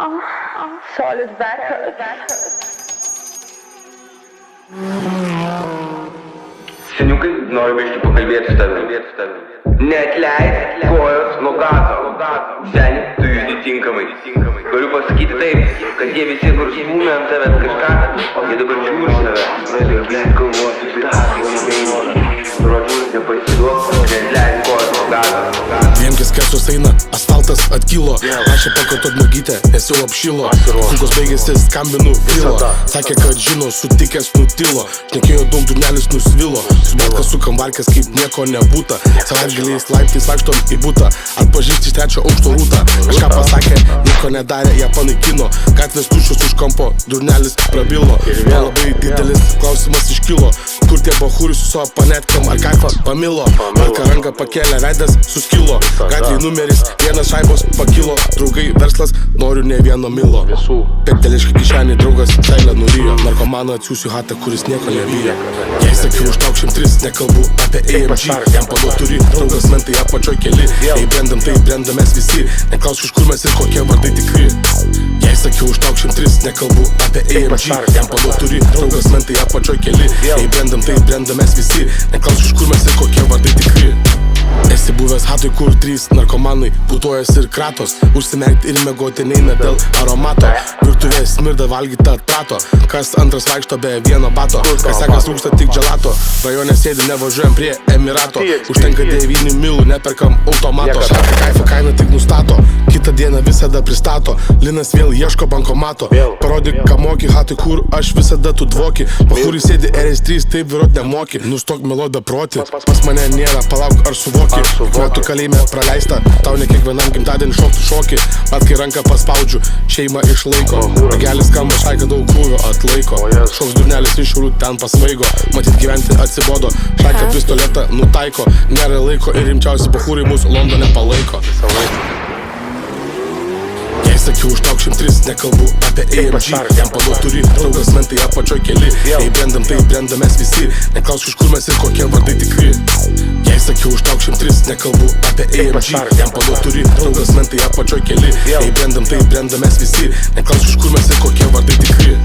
Solid Records. Seniukai, noriu biškį pakalbėti su tavimi. Neatleid kojos nuo gazo. Seni, tu judi tinkamai. Galiu pasakyti taip, kad jie visi, kur smūmė ant tavęs kažką, jie dabar žiūri tave. Negalėt galvoti, žodžiu, nepasiduok, neatleid kojos nuo gazo. Dviemkis kesos eina, asfaltas atkylo. Rašė pakartot mergytę, nes jau apšilo. Funkos baigėsi, skambinu Vrilo. Sakė, kad žino, sutikęs nutilo. Šnekėjo daug, durnelis nusvilo. Subatkas sukam varkės, kaip nieko nebūta. Savaitgaliais laiptais vaikštom į butą. Atpažįsti iš trečio aukšto rūtą. Kažką pasakė, nieko nedarė, ją panaikino. Gatvės tuščios už kampo, durnelis prabilo. Man labai didelis klausimas iškilo. Kur tie bahūri su savo panetkam, ar kaifą pamilo. Marka ranką pakėlė, veidas suskilo. Gatvėj numeris, vienas šaibos pakilo. Draugai, verslas, noriu ne vieno milo. Peteliškai kišenį, draugas seilę nurijo. Narkomaną atsiųsiu hatą, kuris nieko nebijo. Jei sakiau užtauk 103, nekalbu apie AMG. Jam paduot turi, draugas mentai apačioj keli. Jei brendam, tai brendam mes visi. Neklausk iš kur mes ir kokie vardai tikri. Jei sakiau užtauk 103, nekalbu apie AMG. Jam paduot turi, draugas mentai apačioj keli. Jei brendam, tai brendam mes visi. Neklausk iš kur mes ir kokie vardai tikri. Esi buvęs hatui, kur 3 narkomanai putojas ir kratos. Užsimerkti ir mėgoti neina dėl aromato. Virtuvėje smirda valgyta atprato. Kas antras vaikšto be vieno bato. Kas sekas rūksta tik dželato. Rajone sėdi, nevažiuojam prie Emirato. Užtenka 9 milų, neperkam automato. Šarka kaifą kainą tik nustato. Kitą dieną visada pristato. Linas vėl ieško bankomato. Parodyk, ką moki hatui, kur aš visada tu dvoki. Pahūri sėdi RS3, taip vairuot nemoki. Nustok melot beproti. Pas mane nėra, palauk ar suvoki. Metų kalėjime praleista. Tau ne kiekvienam gimtadienį šoktų šokį. Pat kai ranką paspaudžiu, šeimą išlaiko. Ragelis skamba, šaika daug krūvio atlaiko. Šoks durnelis iš šiaurų ten pasvaigo. Matyt gyventi atsibodo. Šaika pistoletą nutaiko. Nėra laiko ir rimčiausi bahūrai mūsų Londone palaiko. Jei sakiau užtauk 103, nekalbu apie AMG. Jam paduot turi, draugas mentai apačioj keli. Jei brendam, tai brendam mes visi. Neklausk iš kur mes ir kokie vardai tikri. Jei sakiau užtauk 103, nekalbu apie AMG. Jam paduot turi, draugas mentai apačioj keli. Jei brendam, tai brendam mes visi. Neklausk iš kur mes ir kokie vardai tikri.